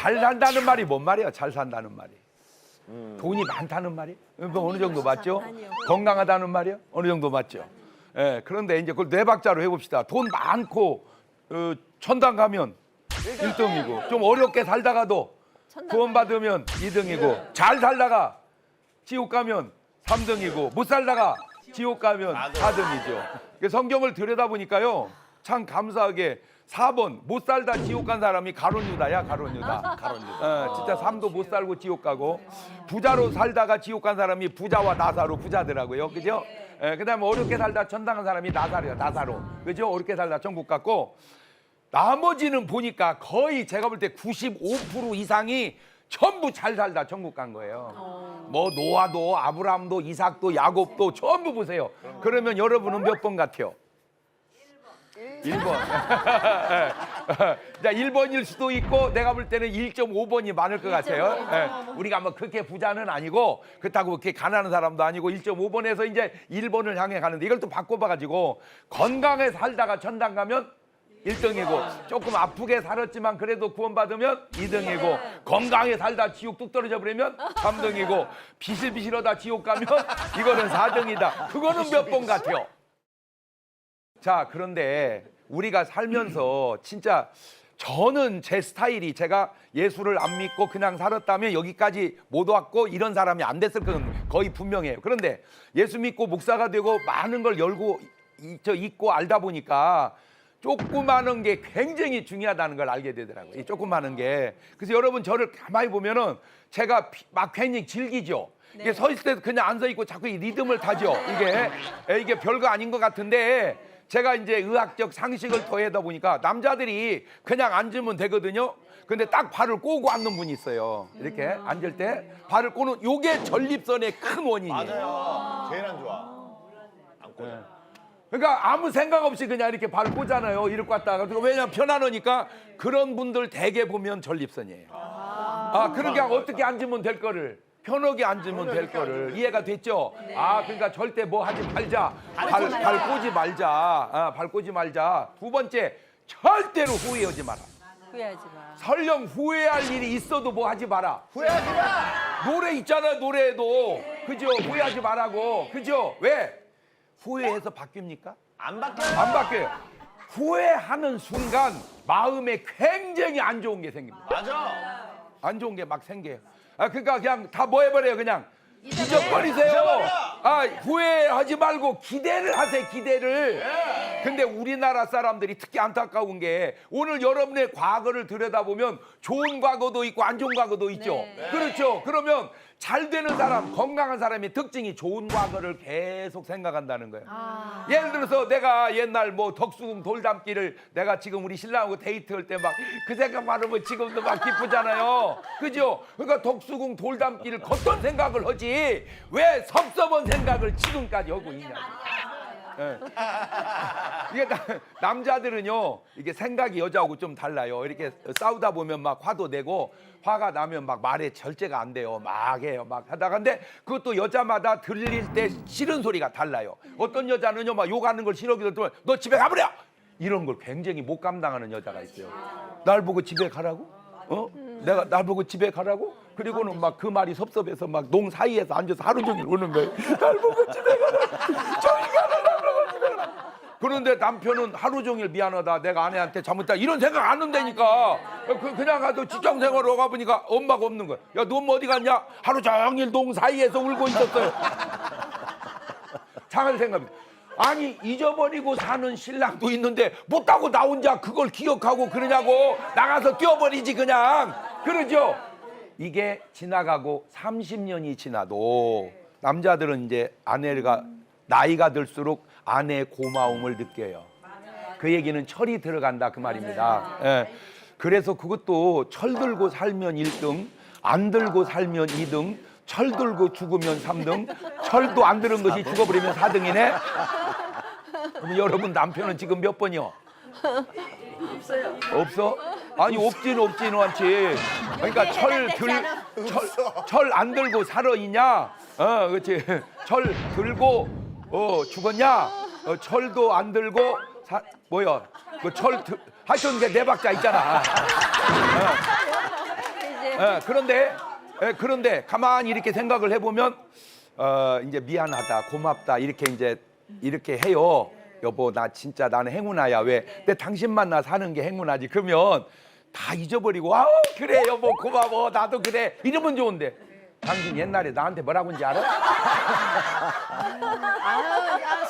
잘 산다는 말이 뭔 말이야? 잘 산다는 말이. 돈이 많다는 말이? 어느 정도 맞죠? 건강하다는 말이야? 어느 정도 맞죠? 예, 그런데 이제 그걸 네 박자로 해봅시다. 돈 많고 천당 가면 1등이고 좀 어렵게 살다가도 구원 받으면 2등이고 잘 살다가 지옥 가면 3등이고 못 살다가 지옥 가면 4등이죠. 성경을 들여다보니까요. 참 감사하게 4번 못 살다 지옥 간 사람이 가론유다야. 가론유다. 진짜 삶도 못 살고 지옥 가고 부자로 살다가 지옥 간 사람이 부자와 나사로 부자더라고요. 그죠? 그다음에 어렵게 살다 천당 간 사람이 나사로야. 나사로. 그죠? 어렵게 살다 천국 갔고 나머지는 보니까 거의 제가 볼 때 95% 이상이 전부 잘 살다 천국 간 거예요. 뭐 노아도 아브라함도 이삭도 야곱도 전부 보세요. 그러면 여러분은 몇 번 같아요? 1번. 자, 1번일 수도 있고 내가 볼 때는 1.5번이 많을 것 같아요. 우리가 뭐 그렇게 부자는 아니고 그렇다고 그렇게 가난한 사람도 아니고 1.5번에서 이제 1번을 향해 가는데 이걸 또 바꿔봐가지고 건강에 살다가 천당 가면 1등이고 조금 아프게 살았지만 그래도 구원받으면 2등이고 건강에 살다 지옥 뚝 떨어져 버리면 3등이고 비실비실하다 지옥 가면 이거는 4등이다. 그거는 몇 번 같아요? 자, 그런데 우리가 살면서 진짜 저는 제 스타일이 제가 예수를 안 믿고 그냥 살았다면 여기까지 못 왔고 이런 사람이 안 됐을 건 거의 분명해요. 그런데 예수 믿고 목사가 되고 많은 걸 열고 잊고 알다 보니까 조그마한 게 굉장히 중요하다는 걸 알게 되더라고요. 이 조그마한 게. 그래서 여러분 저를 가만히 보면은 제가 막 굉장히 즐기죠. 이게 서 있을 때 그냥 앉아 있고 자꾸 이 리듬을 타죠. 이게 별거 아닌 것 같은데 제가 이제 의학적 상식을 더해다 보니까 남자들이 그냥 앉으면 되거든요. 근데 딱 발을 꼬고 앉는 분이 있어요. 이렇게 앉을 때 발을 꼬는 요게 전립선의 큰 원인이에요. 맞아요. 제일 안 좋아. 안 꼬여. 그러니까 아무 생각 없이 그냥 이렇게 발 꼬잖아요. 이렇게 갔다가. 왜냐면 편안하니까 그런 분들 대개 보면 전립선이에요. 그러니까 어떻게 앉으면 될 거를 편하게 앉으면 될 거를 이해가 됐죠? 그러니까 절대 뭐 하지 말자. 발 꼬지 말자. 발 꼬지 말자. 두 번째, 절대로 후회하지 마라. 후회하지 마. 설령 후회할 일이 있어도 뭐 하지 마라. 후회하지 마. 노래 있잖아, 노래에도. 그죠? 후회하지 말라고. 그죠? 왜? 후회해서 바뀝니까? 안 바뀌어요. 안 바뀌어요. 후회하는 순간 마음에 굉장히 안 좋은 게 생깁니다. 맞아. 안 좋은 게 막 생겨요. 그러니까 그냥 다 뭐 해버려요. 그냥 잊어버리세요. 후회하지 말고 기대를 하세요. 기대를. 근데 우리나라 사람들이 특히 안타까운 게 오늘 여러분의 과거를 들여다보면 좋은 과거도 있고 안 좋은 과거도 있죠. 그렇죠. 그러면 잘 되는 사람, 건강한 사람의 특징이 좋은 과거를 계속 생각한다는 거예요. 예를 들어서 내가 옛날 뭐 덕수궁 돌담길을 내가 지금 우리 신랑하고 데이트할 때 막 그 생각만 하면 지금도 막 기쁘잖아요. 그죠? 그러니까 덕수궁 돌담길을 걷던 생각을 하지 왜 섭섭한 생각을 지금까지 하고 있냐. 이게 남자들은요 이게 생각이 여자하고 좀 달라요. 이렇게 싸우다 보면 막 화도 내고 화가 나면 막 말에 절제가 안 돼요. 막 해요. 막 하다가 근데 그것도 여자마다 들릴 때 싫은 소리가 달라요. 어떤 여자는요 막 욕하는 걸 싫어하기도 하고 너 집에 가버려! 이런 걸 굉장히 못 감당하는 여자가 있어요. 날 보고 집에 가라고? 내가 날 보고 집에 가라고? 그리고는 막 그 말이 섭섭해서 막 농 사이에서 앉아서 하루 종일 우는 거예요. 날 보고 집에 가라! 저리 가라! 그런데 남편은 하루 종일 미안하다. 내가 아내한테 잘못했다. 이런 생각 안 한다니까. 그냥 가도 직장생활로 가보니까 엄마가 없는 거야. 야, 너 어디 갔냐? 하루 종일 농 사이에서 울고 있었어요. 장할 생각입니다. 아니 잊어버리고 사는 신랑도 있는데 못하고 나 혼자 그걸 기억하고 그러냐고. 나가서 뛰어버리지 그냥. 그러죠? 이게 지나가고 30년이 지나도 남자들은 이제 아내가 나이가 들수록 아내의 고마움을 느껴요. 그 얘기는 철이 들어간다 그 말입니다. 그래서 그것도 철 들고 살면 1등, 안 들고 살면 2등, 철 들고 죽으면 3등, 철도 안 들은 것이 죽어버리면 4등이네. 그럼 여러분 남편은 지금 몇 번이요? 없어요. 없어? 아니 없지는 않지. 그러니까 철 안 들고 살아 있냐? 그렇지. 철 들고 죽었냐? 철도 안 들고 하여튼 네 박자 있잖아. 그런데 가만히 이렇게 생각을 해보면 이제 미안하다, 고맙다 이렇게 이제 이렇게 해요. 여보, 나 진짜 나는 행운아야. 왜? 근데 당신만 나 사는 게 행운하지. 그러면 다 잊어버리고 아우 그래 여보 고마워 나도 그래 이러면 좋은데 당신 옛날에 나한테 뭐라고 한지 알아?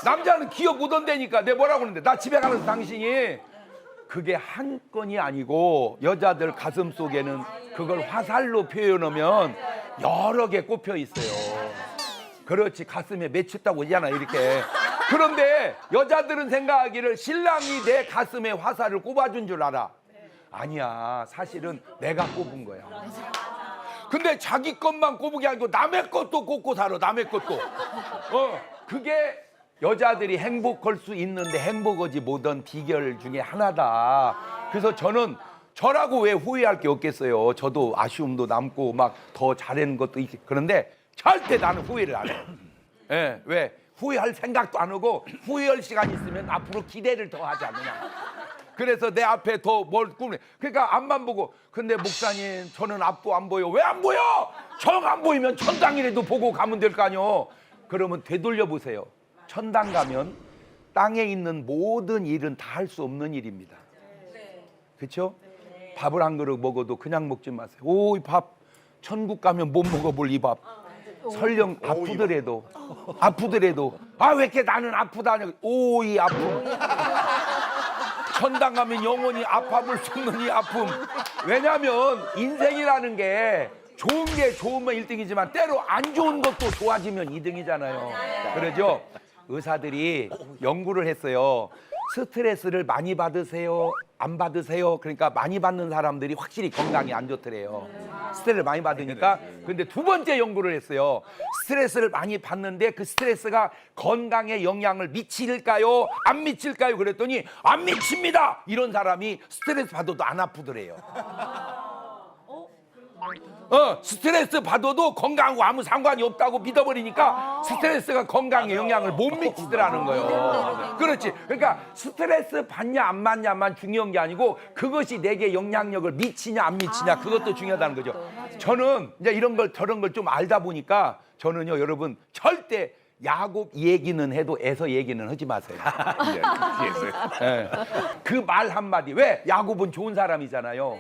남자는 기억 못 한다니까. 내가 뭐라고 하는데 나 집에 가면서 당신이 그게 한 건이 아니고 여자들 가슴 속에는 그걸 화살로 표현하면 여러 개 꼽혀 있어요. 그렇지, 가슴에 맺혔다고 하잖아 이렇게. 그런데 여자들은 생각하기를 신랑이 내 가슴에 화살을 꼽아준 줄 알아. 아니야, 사실은 내가 꼽은 거야. 근데 자기 것만 꼽은 게 아니고 남의 것도 꼽고 살아. 남의 것도. 그게 여자들이 행복할 수 있는데 행복하지 못한 비결 중에 하나다. 그래서 저는 저라고 왜 후회할 게 없겠어요. 저도 아쉬움도 남고 막 더 잘하는 것도 있고. 그런데 절대 나는 후회를 안 해. 예, 왜? 후회할 생각도 안 하고 후회할 시간 있으면 앞으로 기대를 더 하지 않느냐. 그래서 내 앞에 더 뭘 꾸며. 그러니까 앞만 보고. 근데 목사님 저는 앞도 안 보여. 왜 안 보여? 정 안 보이면 천당이라도 보고 가면 될 거 아니요. 그러면 되돌려 보세요. 천당 가면 땅에 있는 모든 일은 다 할 수 없는 일입니다. 그렇죠? 밥을 한 그릇 먹어도 그냥 먹지 마세요. 오, 이 밥 천국 가면 못 먹어볼 이 밥. 설령 아프더라도 아 왜 이렇게 나는 아프다 하냐고. 오, 이 아픔. 천당 가면 영원히 아픔을 쏟는 이 아픔. 왜냐하면 인생이라는 게 좋은 게 좋으면 1등이지만 때로 안 좋은 것도 좋아지면 2등이잖아요. 그러죠? 의사들이 연구를 했어요. 스트레스를 많이 받으세요? 안 받으세요? 그러니까 많이 받는 사람들이 확실히 건강이 안 좋더래요. 스트레스를 많이 받으니까. 근데 두 번째 연구를 했어요. 스트레스를 많이 받는데 그 스트레스가 건강에 영향을 미칠까요? 안 미칠까요? 그랬더니 안 미칩니다. 이런 사람이 스트레스 받아도 안 아프더래요. 스트레스 받아도 건강하고 아무 상관이 없다고 믿어버리니까 스트레스가 건강에 영향을 못 미치더라는 거예요. 그렇지. 그러니까 스트레스 받냐 안 받냐만 중요한 게 아니고 그것이 내게 영향력을 미치냐 안 미치냐 그것도 중요하다는 거죠. 저는 이제 이런 걸 저런 걸 좀 알다 보니까 저는요 여러분 절대 야곱 얘기는 해도 에서 얘기는 하지 마세요. 그 말 한마디. 왜? 야곱은 좋은 사람이잖아요.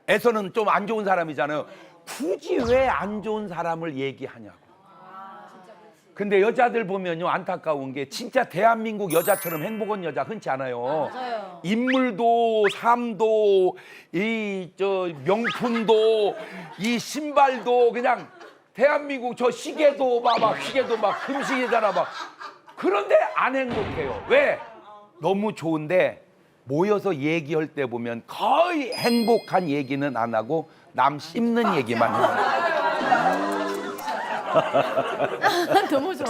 에서는 좀 안 좋은 사람이잖아요. 굳이 왜 안 좋은 사람을 얘기하냐고. 근데 여자들 보면요 안타까운 게 진짜 대한민국 여자처럼 행복한 여자 흔치 않아요. 맞아요. 인물도 삶도 이 명품도 이 신발도 그냥 대한민국 저 시계도 막 시계도 막 금시계잖아 막. 그런데 안 행복해요. 왜? 너무 좋은데 모여서 얘기할 때 보면 거의 행복한 얘기는 안 하고 남 씹는 얘기만 해요. 너무 좋아.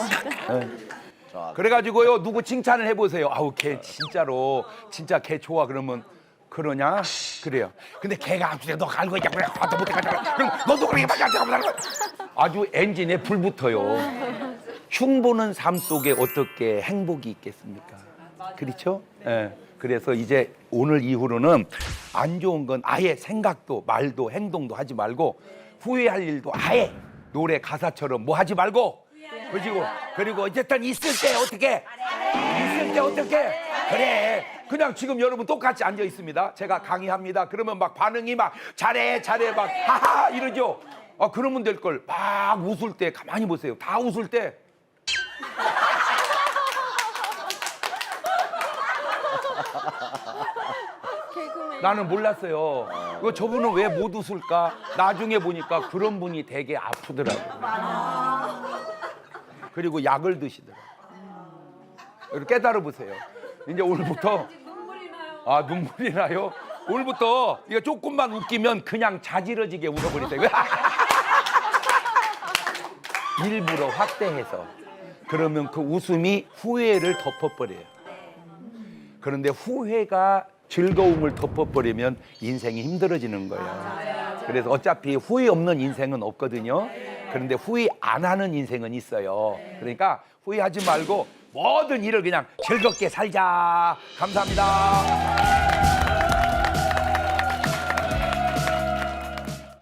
그래가지고요 누구 칭찬을 해보세요. 아우 걔 진짜로 진짜 걔 좋아. 그러면 그러냐? 그래요. 근데 걔가 아주 너 갈고 있자 그래. 너 못해 가자. 그럼 너도 그렇게 말하자. 아주 엔진에 불 붙어요. 흉보는 삶 속에 어떻게 행복이 있겠습니까? 그렇죠? 예. 그래서 이제 오늘 이후로는 안 좋은 건 아예 생각도 말도 행동도 하지 말고 후회할 일도 아예 노래 가사처럼 뭐 하지 말고 그리고 어쨌든 있을 때 어떻게 그래 그냥 지금 여러분 똑같이 앉아 있습니다. 제가 강의합니다. 그러면 막 반응이 막 잘해 막 하하 이러죠. 그러면 될 걸 막 웃을 때 가만히 보세요. 다 웃을 때 나는 몰랐어요. 이거 저분은 왜 못 웃을까? 나중에 보니까 그런 분이 되게 아프더라고요. 그리고 약을 드시더라고요. 이렇게 깨달아 보세요. 이제 오늘부터 눈물이 나요? 오늘부터 이거 조금만 웃기면 그냥 자지러지게 웃어버리세요. 일부러 확대해서 그러면 그 웃음이 후회를 덮어버려요. 그런데 후회가 즐거움을 덮어버리면 인생이 힘들어지는 거예요. 그래서 어차피 후회 없는 인생은 없거든요. 그런데 후회 안 하는 인생은 있어요. 그러니까 후회하지 말고 모든 일을 그냥 즐겁게 살자. 감사합니다.